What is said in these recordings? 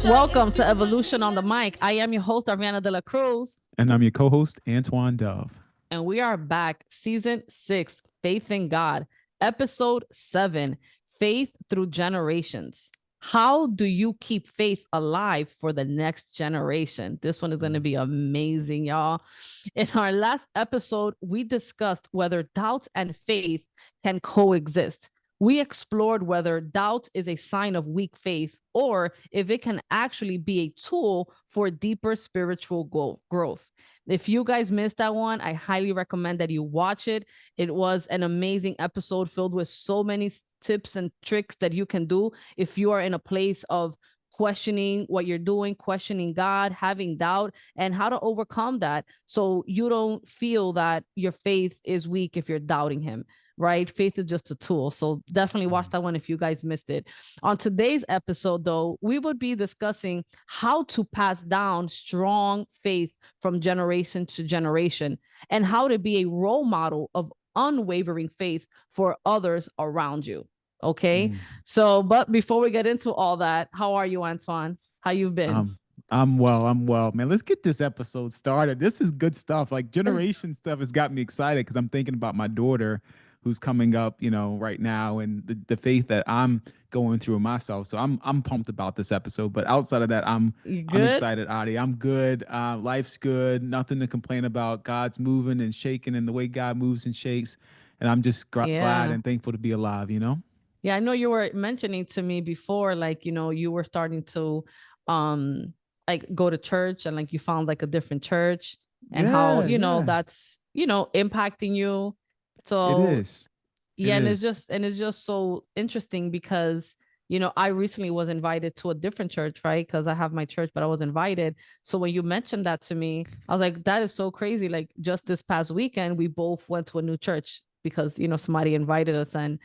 Welcome to Evolution on the Mic. I am your host, Ariana de la Cruz. And I'm your co-host, Antoine Dove. And we are back, season 6, Faith in God, episode 7, Faith Through Generations. How do you keep faith alive for the next generation? This one is going to be amazing, y'all. In our last episode, we discussed whether doubts and faith can coexist. We explored whether doubt is a sign of weak faith or if it can actually be a tool for deeper spiritual growth. If you guys missed that one, I highly recommend that you watch it. It was an amazing episode filled with so many tips and tricks that you can do if you are in a place of questioning what you're doing, questioning God, having doubt, and how to overcome that so you don't feel that your faith is weak if you're doubting him. Right? Faith is just a tool. So definitely watch that one if you guys missed it. On today's episode, though, we would be discussing how to pass down strong faith from generation to generation and how to be a role model of unwavering faith for others around you. Okay. So, but before we get into all that, how are you, Antoine? How you've been? I'm well, man. Let's get this episode started. This is good stuff. Like generation stuff has got me excited because I'm thinking about my daughter who's coming up, right now, and the faith that I'm going through myself. So I'm pumped about this episode. But outside of that, I'm excited, Adi. I'm good. Life's good. Nothing to complain about. God's moving and shaking, and the way God moves and shakes, and I'm just glad and thankful to be alive. Yeah, I know you were mentioning to me before, like you were starting to like go to church and like you found like a different church and how that's impacting you. So it is. Yeah, and it's just so interesting because I recently was invited to a different church, right? Because I have my church, but I was invited. So when you mentioned that to me, I was like, that is so crazy. Like just this past weekend, we both went to a new church because somebody invited us, and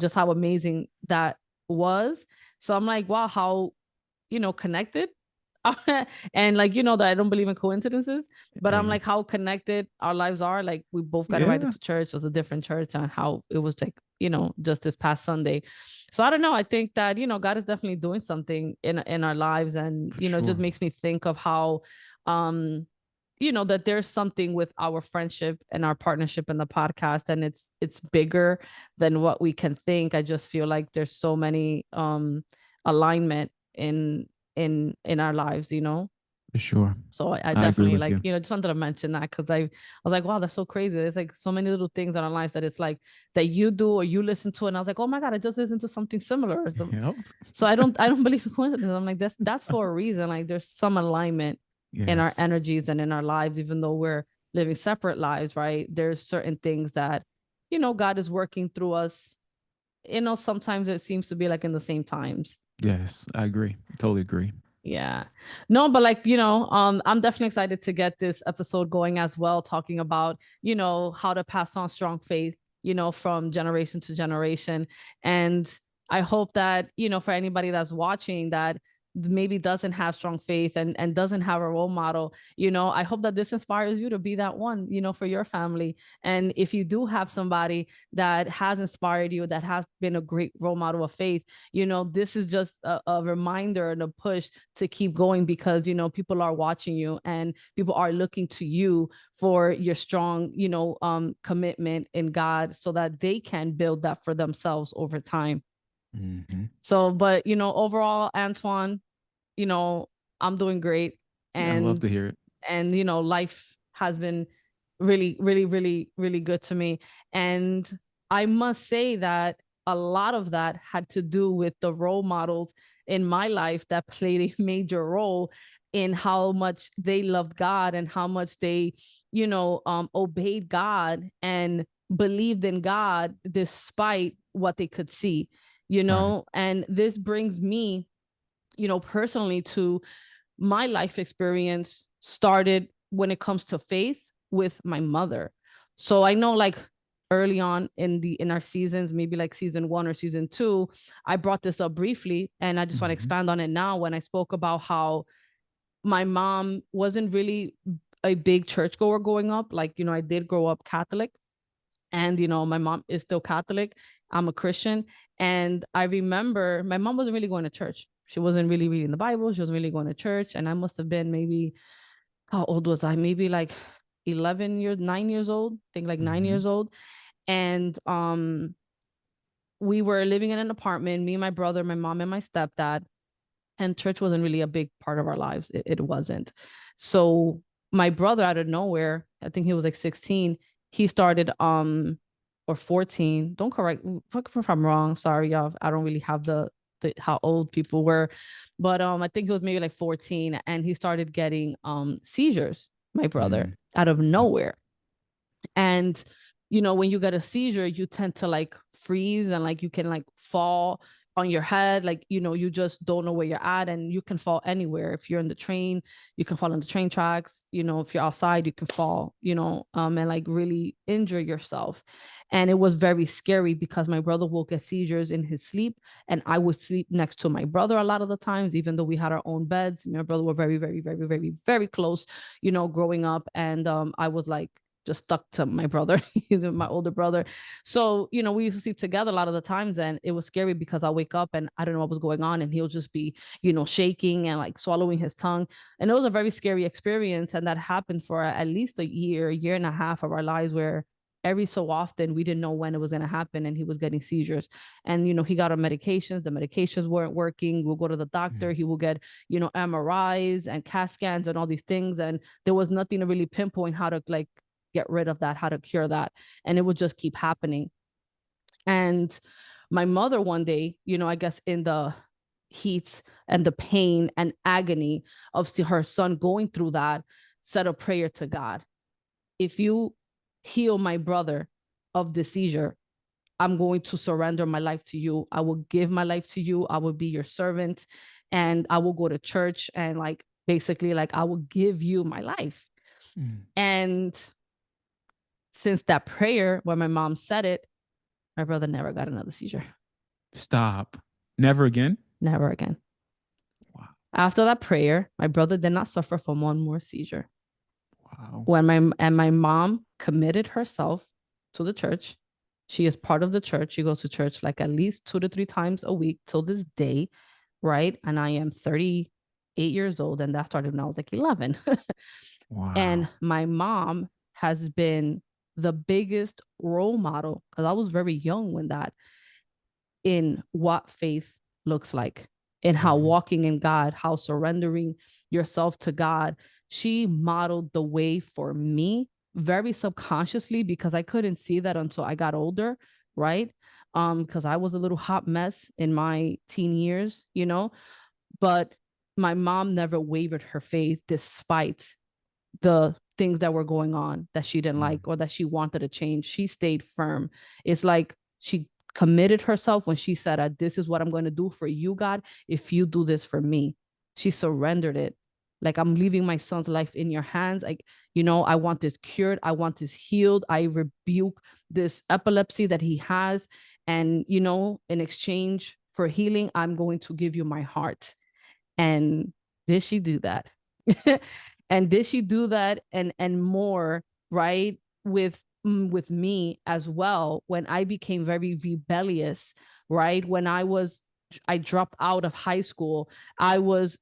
just how amazing that was. So I'm like, wow, how connected and like that I don't believe in coincidences, but I'm like how connected our lives are. Like we both got invited to church. It was a different church, and how it was like just this past Sunday. So I don't know, I think that God is definitely doing something in our lives, and it just makes me think of how that there's something with our friendship and our partnership in the podcast, and it's bigger than what we can think. I just feel like there's so many alignment in our lives. For sure. So I definitely like just wanted to mention that because I was like, wow, that's so crazy. There's like so many little things in our lives that it's like that you do or you listen to, and I was like, oh my God, I just listened to something similar. So I don't believe in coincidence. I'm like, that's for a reason. Like there's some alignment in our energies and in our lives, even though we're living separate lives, right? There's certain things that God is working through us. Sometimes it seems to be like in the same times. Yes, I agree. Totally agree. Yeah. No, but like, I'm definitely excited to get this episode going as well, talking about, how to pass on strong faith, from generation to generation. And I hope that, for anybody that's watching that maybe doesn't have strong faith and doesn't have a role model, I hope that this inspires you to be that one, for your family. And if you do have somebody that has inspired you, that has been a great role model of faith, this is just a reminder and a push to keep going because, people are watching you and people are looking to you for your strong, commitment in God so that they can build that for themselves over time. So, but, overall, Antoine, I'm doing great. And I love to hear it. And, life has been really, really, really, really good to me. And I must say that a lot of that had to do with the role models in my life that played a major role in how much they loved God and how much they, obeyed God and believed in God despite what they could see. And this brings me, personally to my life experience started when it comes to faith with my mother. So I know like early on in our seasons, maybe like season 1 or season 2, I brought this up briefly and I just want to expand on it now when I spoke about how my mom wasn't really a big churchgoer growing up. Like, I did grow up Catholic. And, my mom is still Catholic. I'm a Christian. And I remember my mom wasn't really going to church. She wasn't really reading the Bible. She wasn't really going to church. And I must have been maybe, how old was I? Maybe like 9 years old. I think like 9 years old. And we were living in an apartment, me and my brother, my mom and my stepdad. And church wasn't really a big part of our lives. It wasn't. So my brother, out of nowhere, I think he was like 16, he started or 14. Don't correct me if I'm wrong. Sorry, y'all. I don't really have the how old people were. But I think he was maybe like 14, and he started getting seizures, my brother, out of nowhere. And when you get a seizure, you tend to like freeze, and like you can like fall on your head, like you just don't know where you're at, and you can fall anywhere. If you're in the train, you can fall on the train tracks. If you're outside, you can fall, and like really injure yourself. And it was very scary because my brother will get seizures in his sleep, and I would sleep next to my brother a lot of the times, even though we had our own beds. My brother were very, very, very, very, very close, growing up. And I was like just stuck to my brother. He's my older brother. So, we used to sleep together a lot of the times, and it was scary because I'll wake up and I don't know what was going on, and he'll just be, shaking and like swallowing his tongue. And it was a very scary experience. And that happened for at least a year and a half of our lives, where every so often we didn't know when it was going to happen, and he was getting seizures. And he got on medications, the medications weren't working. We'll go to the doctor, he will get MRIs and CAT scans and all these things, and there was nothing to really pinpoint how to like get rid of that, how to cure that. And it would just keep happening. And my mother one day, I guess in the heat and the pain and agony of her son going through that, said a prayer to God. If you heal my brother of the seizure, I'm going to surrender my life to you. I will give my life to you. I will be your servant, and I will go to church, and like basically like I will give you my life. And since that prayer, when my mom said it, my brother never got another seizure. Stop. Never again? Never again. Wow. After that prayer, my brother did not suffer from one more seizure. Wow. When my mom committed herself to the church, she is part of the church. She goes to church like at least 2 to 3 times a week till this day, right? And I am 38 years old, and that started when I was like 11. Wow. And my mom has been the biggest role model, because I was very young when that, in what faith looks like, in how walking in God, how surrendering yourself to God. She modeled the way for me very subconsciously, because I couldn't see that until I got older, right? Because I was a little hot mess in my teen years, but my mom never wavered her faith despite the things that were going on that she didn't like or that she wanted to change. She stayed firm. It's like she committed herself when she said, this is what I'm going to do for you, God, if you do this for me. She surrendered it. Like, I'm leaving my son's life in your hands. Like, I want this cured. I want this healed. I rebuke this epilepsy that he has. And, in exchange for healing, I'm going to give you my heart. And did she do that? And did she do that and more, right? With me as well, when I became very rebellious, right? When I dropped out of high school, I was,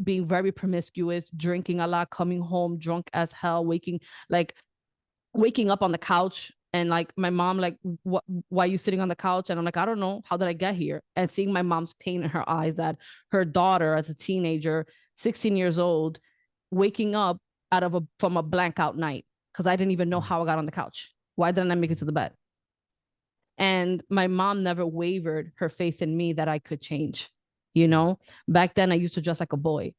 being very promiscuous, drinking a lot, coming home drunk as hell, waking up on the couch, and like my mom, like, why are you sitting on the couch? And I'm like, I don't know, how did I get here? And seeing my mom's pain in her eyes, that her daughter, as a teenager, 16 years old, waking up from a blank out night, because I didn't even know how I got on the couch. Why didn't I make it to the bed? And my mom never wavered her faith in me that I could change. Back then I used to dress like a boy,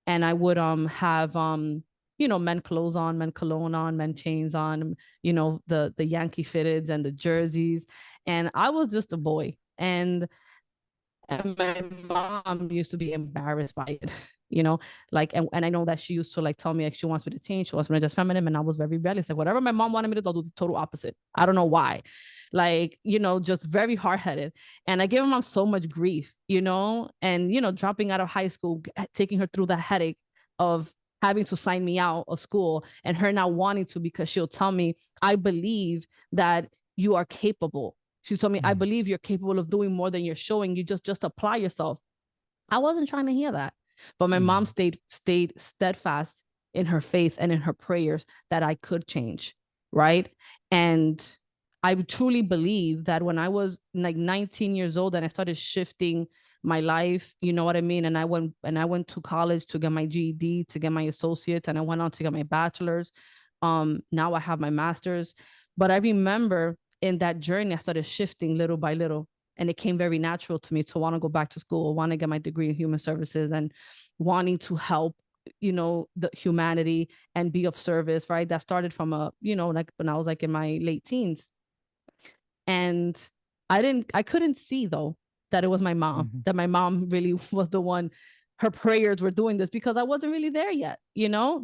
and I would have men clothes on, men cologne on, men chains on, the Yankee fitteds and the jerseys, and I was just a boy. And my mom used to be embarrassed by it, like, and I know that she used to like tell me, like, she wants me to change, she wants me to just feminine, and I was very rebellious. Like, whatever my mom wanted me to do, I'll do the total opposite. I don't know why, like, just very hard-headed. And I gave my mom so much grief, and dropping out of high school, taking her through the headache of having to sign me out of school, and her not wanting to, because she'll tell me, I believe that you are capable. She told me, I believe you're capable of doing more than you're showing. You just apply yourself. I wasn't trying to hear that. But my mom stayed steadfast in her faith and in her prayers that I could change, right? And I truly believe that when I was like 19 years old and I started shifting my life, you know what I mean? And I went to college to get my GED, to get my associates, and I went on to get my bachelor's. Now I have my master's. But I remember in that journey, I started shifting little by little. And it came very natural to me to want to go back to school, want to get my degree in human services, and wanting to help, the humanity and be of service, right? That started from like when I was like in my late teens. And I couldn't see though that it was my mom, that my mom really was the one. Her prayers were doing this because I wasn't really there yet,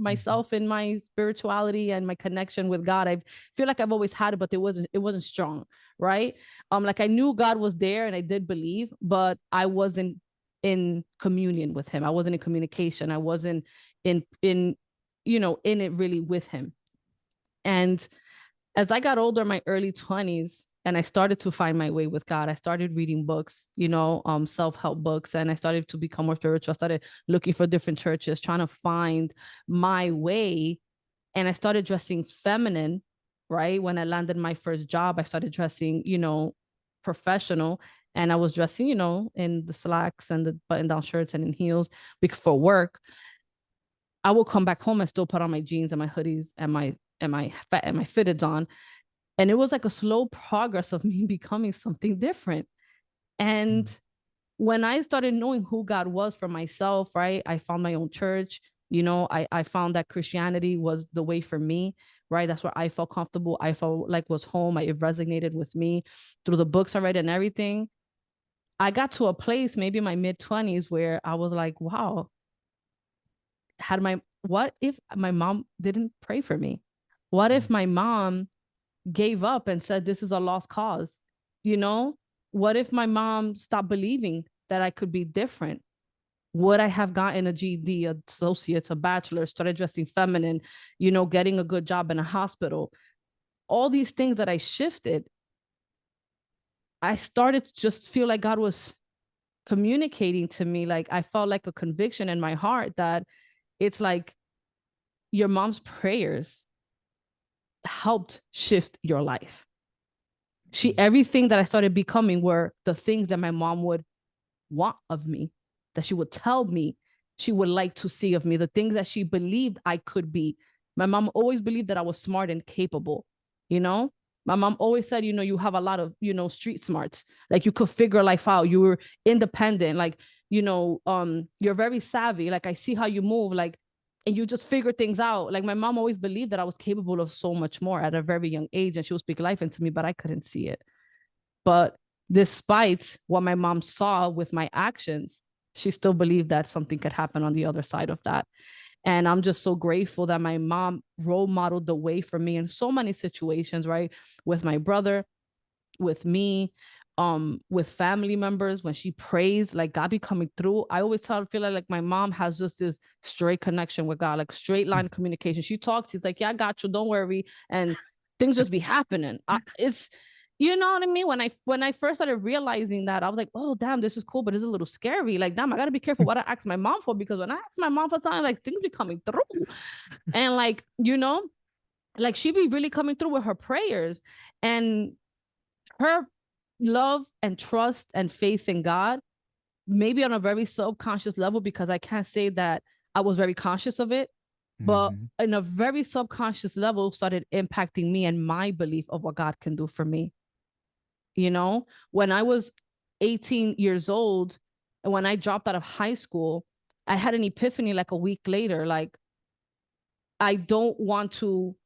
myself and my spirituality and my connection with God. I feel like I've always had it, but it wasn't strong, right? Like I knew God was there and I did believe, but I wasn't in communion with him. I wasn't in communication. I wasn't in it really with him. And as I got older, my early 20s, and I started to find my way with God, I started reading books, self-help books, and I started to become more spiritual. I started looking for different churches, trying to find my way. And I started dressing feminine, right? When I landed my first job, I started dressing, professional. And I was dressing, in the slacks and the button-down shirts and in heels for work. I will come back home and still put on my jeans and my hoodies and my fitteds on. And it was like a slow progress of me becoming something different. And when I started knowing who God was for myself, right, I found my own church. I found that Christianity was the way for me, right? That's where I felt comfortable. I felt like was home. It resonated with me through the books I read and everything. I got to a place, maybe in my mid-20s, where I was like, wow, what if my mom didn't pray for me? What if my mom gave up and said, this is a lost cause? What if my mom stopped believing that I could be different? Would I have gotten a GED, associates, a bachelor, started dressing feminine, getting a good job in a hospital? All these things that I shifted, I started to just feel like God was communicating to me. Like I felt like a conviction in my heart that it's like your mom's prayers helped shift your life. Everything that I started becoming were the things that my mom would want of me, that she would tell me she would like to see of me, the things that she believed I could be. My mom always believed that I was smart and capable. My mom always said, you have a lot of, street smarts. Like you could figure life out. You were independent. Like, you're very savvy. Like I see how you move. Like, and you just figure things out. Like my mom always believed that I was capable of so much more at a very young age, and she would speak life into me, but I couldn't see it. But despite what my mom saw with my actions, she still believed that something could happen on the other side of that. And I'm just so grateful that my mom role modeled the way for me in so many situations, right? With my brother, with me, with family members. When she prays, like God be coming through. I always feel like my mom has just this straight connection with God, like straight line of communication. She talks, she's like, yeah, I got you, don't worry. And things just be happening. It's, you know what I mean? When I first started realizing that, I was like, oh damn, this is cool, but it's a little scary. Like, damn, I gotta be careful what I ask my mom for, because when I ask my mom for something, like things be coming through. And like, like she be really coming through with her prayers. And her love and trust and faith in God, maybe on a very subconscious level, because I can't say that I was very conscious of it, but in a very subconscious level, started impacting me and my belief of what God can do for me. When I was 18 years old, and when I dropped out of high school, I had an epiphany like a week later. Like, I don't want to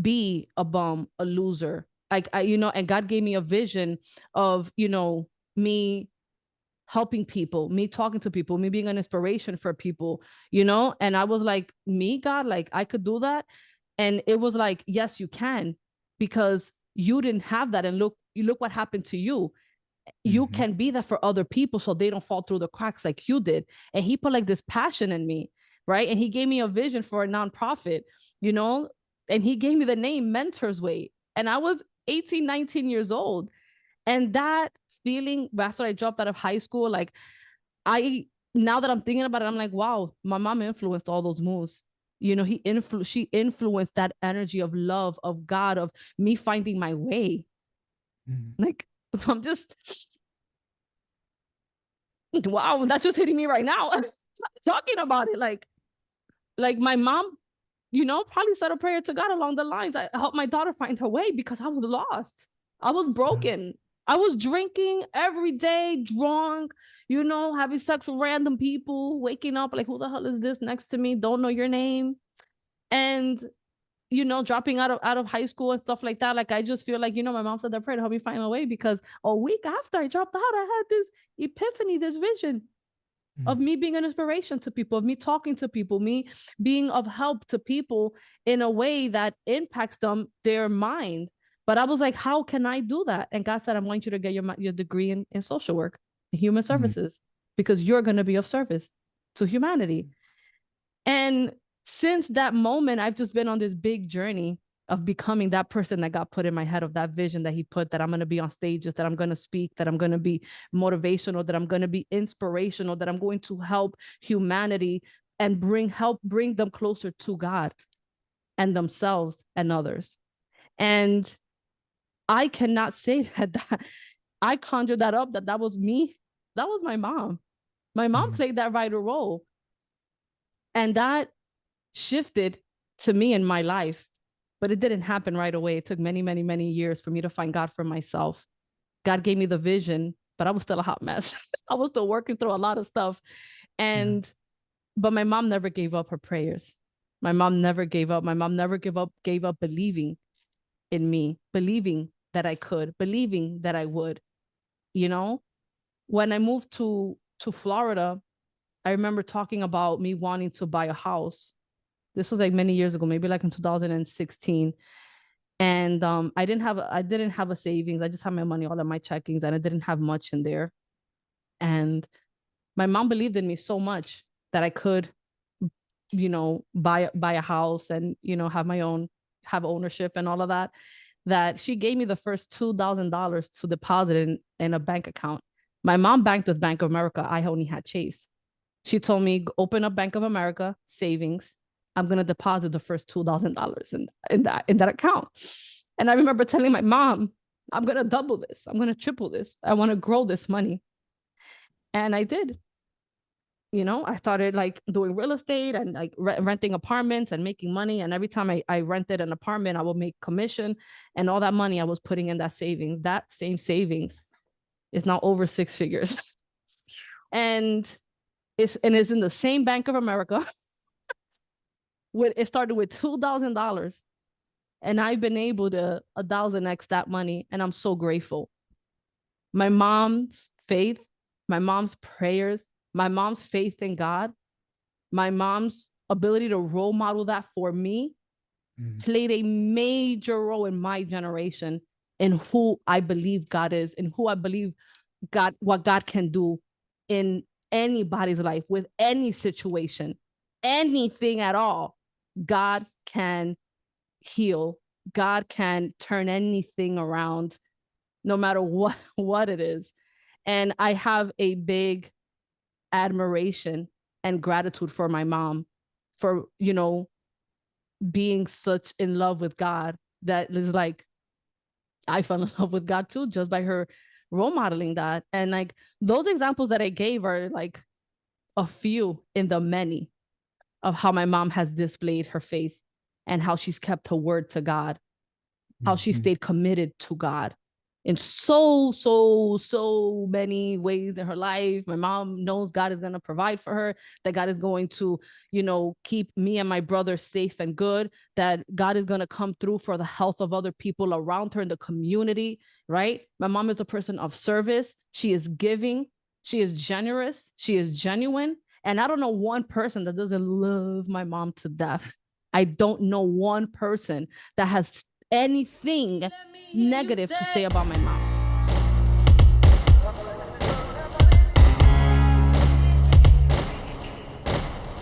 be a bum, a loser. Like and God gave me a vision of, me helping people, me talking to people, me being an inspiration for people, and I was like, me, God, like I could do that. And it was like, yes, you can, because you didn't have that. And look what happened to you. You can be that for other people so they don't fall through the cracks like you did. And he put like this passion in me, right? And he gave me a vision for a nonprofit, and he gave me the name Mentors Way. And I was 18, 19 years old. And that feeling after I dropped out of high school, like I now that I'm thinking about it, I'm like, wow, my mom influenced all those moves. She influenced that energy of love, of God, of me finding my way. Mhm. Like, I'm just, wow, that's just hitting me right now. Talking about it, like my mom, probably said a prayer to God along the lines. I helped my daughter find her way because I was lost. I was broken. I was drinking every day, drunk, having sex with random people, waking up like, who the hell is this next to me? Don't know your name. And, dropping out of high school and stuff like that. Like, I just feel like, my mom said that prayer to help me find my way because a week after I dropped out, I had this epiphany, this vision of me being an inspiration to people, of me talking to people, me being of help to people in a way that impacts their mind. But I was like, how can I do that? And God said, I want you to get your degree in social work, in human services, because you're going to be of service to humanity. And since that moment, I've just been on this big journey of becoming that person that got put in my head, of that vision that he put, that I'm going to be on stages, that I'm going to speak, that I'm going to be motivational, that I'm going to be inspirational, that I'm going to help humanity and bring them closer to God and themselves and others. And I cannot say that I conjured that up, that was me. That was my mom. My mom played that vital role. And that shifted to me in my life, but it didn't happen right away. It took many, many, many years for me to find God for myself. God gave me the vision, but I was still a hot mess. I was still working through a lot of stuff. But my mom never gave up her prayers. My mom never gave up. My mom never gave up believing in me, believing that I could, believing that I would. When I moved to Florida, I remember talking about me wanting to buy a house. This was like many years ago, maybe like in 2016. And I didn't have a savings. I just had my money all in my checkings, and I didn't have much in there. And my mom believed in me so much that I could, buy a house and, have ownership and all of that, that she gave me the first $2,000 to deposit in a bank account. My mom banked with Bank of America. I only had Chase. She told me, open up Bank of America savings. I'm going to deposit the first $2,000 in that account. And I remember telling my mom, I'm going to double this. I'm going to triple this. I want to grow this money. And I did. I started like doing real estate and like renting apartments and making money. And every time I rented an apartment, I would make commission, and all that money I was putting in that savings. That same savings is now over 6 figures. And it's in the same Bank of America. It started with $2,000, and I've been able to 1,000x that money, and I'm so grateful. My mom's faith, my mom's prayers, my mom's faith in God, my mom's ability to role model that for me played a major role in my generation, in who I believe God is, and who I believe what God can do in anybody's life, with any situation, anything at all. God can heal. God can turn anything around, no matter what it is. And I have a big admiration and gratitude for my mom for, being such in love with God, that is like, I fell in love with God too, just by her role modeling that. And like, those examples that I gave are like a few in the many of how my mom has displayed her faith, and how she's kept her word to God, how she stayed committed to God in so many ways in her life. My mom knows God is going to provide for her, that God is going to, keep me and my brother safe and good, that God is going to come through for the health of other people around her in the community, right? My mom is a person of service. She is giving. She is generous. She is genuine. And I don't know one person that doesn't love my mom to death. I don't know one person that has anything negative to say about my mom.